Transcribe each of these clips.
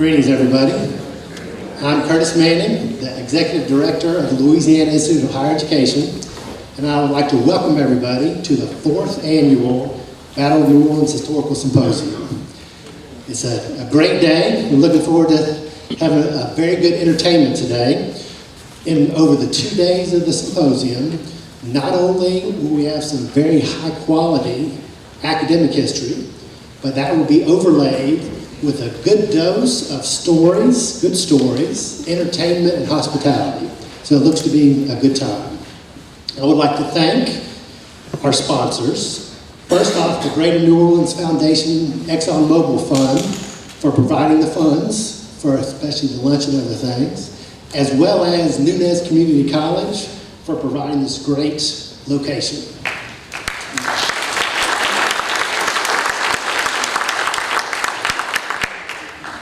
Greetings, everybody. I'm Curtis Manning, the Executive Director of the Louisiana Institute of Higher Education, and I would like to welcome everybody to the 4th Annual Battle of New Orleans Historical Symposium. It's a great day. We're looking forward to having a very good entertainment today. Over the 2 days of the symposium, not only will we have some very high-quality academic history, but that will be overlaid with a good dose of stories, good stories, entertainment, and hospitality. So it looks to be a good time. I would like to thank our sponsors. First off, the Greater New Orleans Foundation ExxonMobil Fund for providing the funds for especially the lunch and other things, as well as Nunez Community College for providing this great location.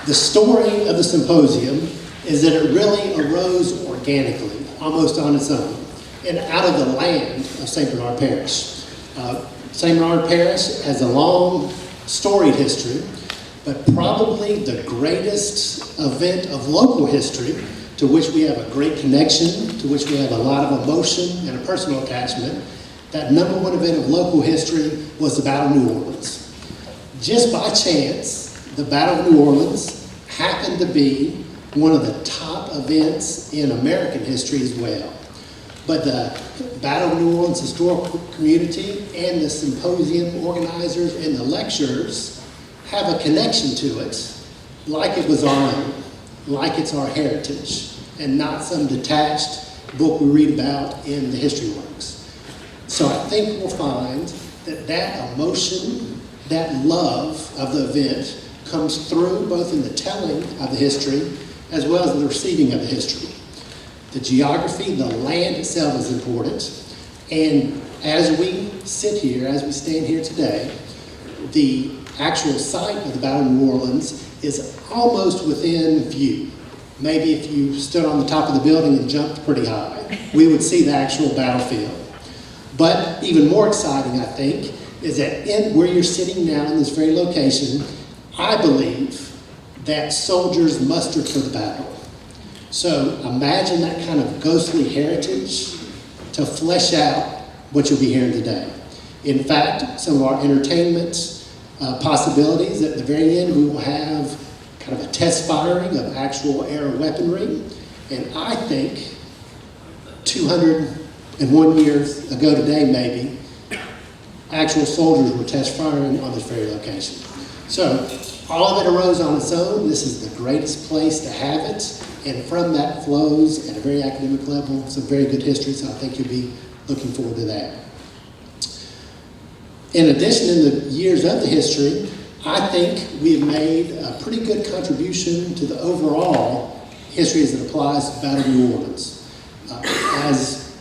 The story of the symposium is that it really arose organically, almost on its own, and out of the land of St. Bernard Parish. St. Bernard Parish has a long, storied history, but probably the greatest event of local history to which we have a great connection, to which we have a lot of emotion and a personal attachment. That number one event of local history was the Battle of New Orleans. Just by chance, the Battle of New Orleans happened to be one of the top events in American history as well. But the Battle of New Orleans historical community and the symposium organizers and the lecturers have a connection to it like it was our own, like it's our heritage, and not some detached book we read about in the history works. So I think we'll find that that emotion, that love of the event comes through both in the telling of the history as well as the receiving of the history. The geography, the land itself is important, and as we sit here, as we stand here today, the actual site of the Battle of New Orleans is almost within view. Maybe if you stood on the top of the building and jumped pretty high, we would see the actual battlefield. But even more exciting, I think, is that where you're sitting now in this very location, I believe that soldiers mustered for the battle. So imagine that kind of ghostly heritage to flesh out what you'll be hearing today. In fact, some of our entertainment possibilities, at the very end we will have kind of a test firing of actual era weaponry. And I think 201 years ago today maybe, actual soldiers were test firing on this very location. So all of it arose on its own. This is the greatest place to have it. And from that flows at a very academic level some very good history. So I think you'll be looking forward to that. In addition, in the years of the history, I think we have made a pretty good contribution to the overall history as it applies to the Battle of New Orleans. As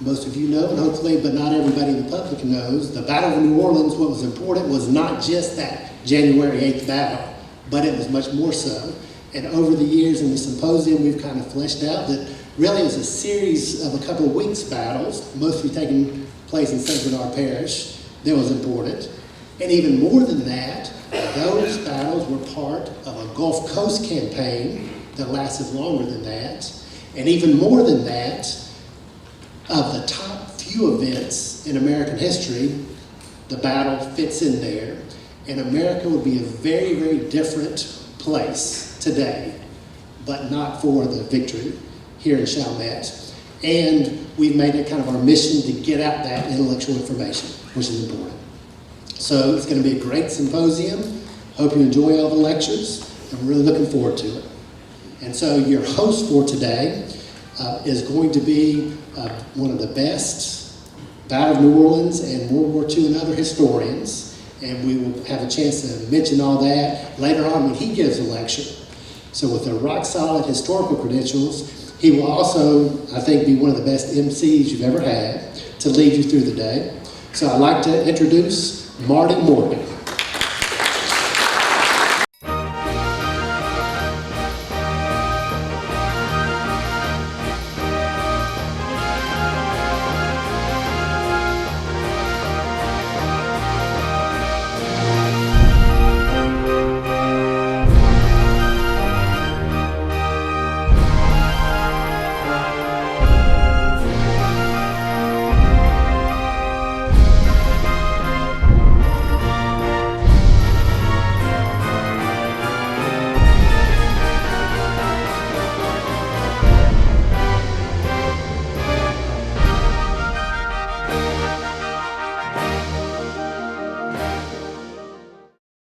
most of you know, and hopefully, but not everybody in the public knows, the Battle of New Orleans, what was important was not just that January 8th battle, but it was much more so. And over the years in the symposium, we've kind of fleshed out that really it was a series of a couple of weeks battles, mostly taking place in St. Bernard Parish, that was important. And even more than that, those battles were part of a Gulf Coast campaign that lasted longer than that. And even more than that, of the top few events in American history, the battle fits in there. And America would be a very, very different place today, but not for the victory here in Chalmette. And we've made it kind of our mission to get out that intellectual information, which is important. So it's going to be a great symposium. Hope you enjoy all the lectures. I'm really looking forward to it. And so your host for today is going to be one of the best Battle of New Orleans and World War II and other historians. And we will have a chance to mention all that later on when he gives a lecture. So with the rock-solid historical credentials, he will also, I think, be one of the best MCs you've ever had to lead you through the day. So I'd like to introduce Marty Morgan.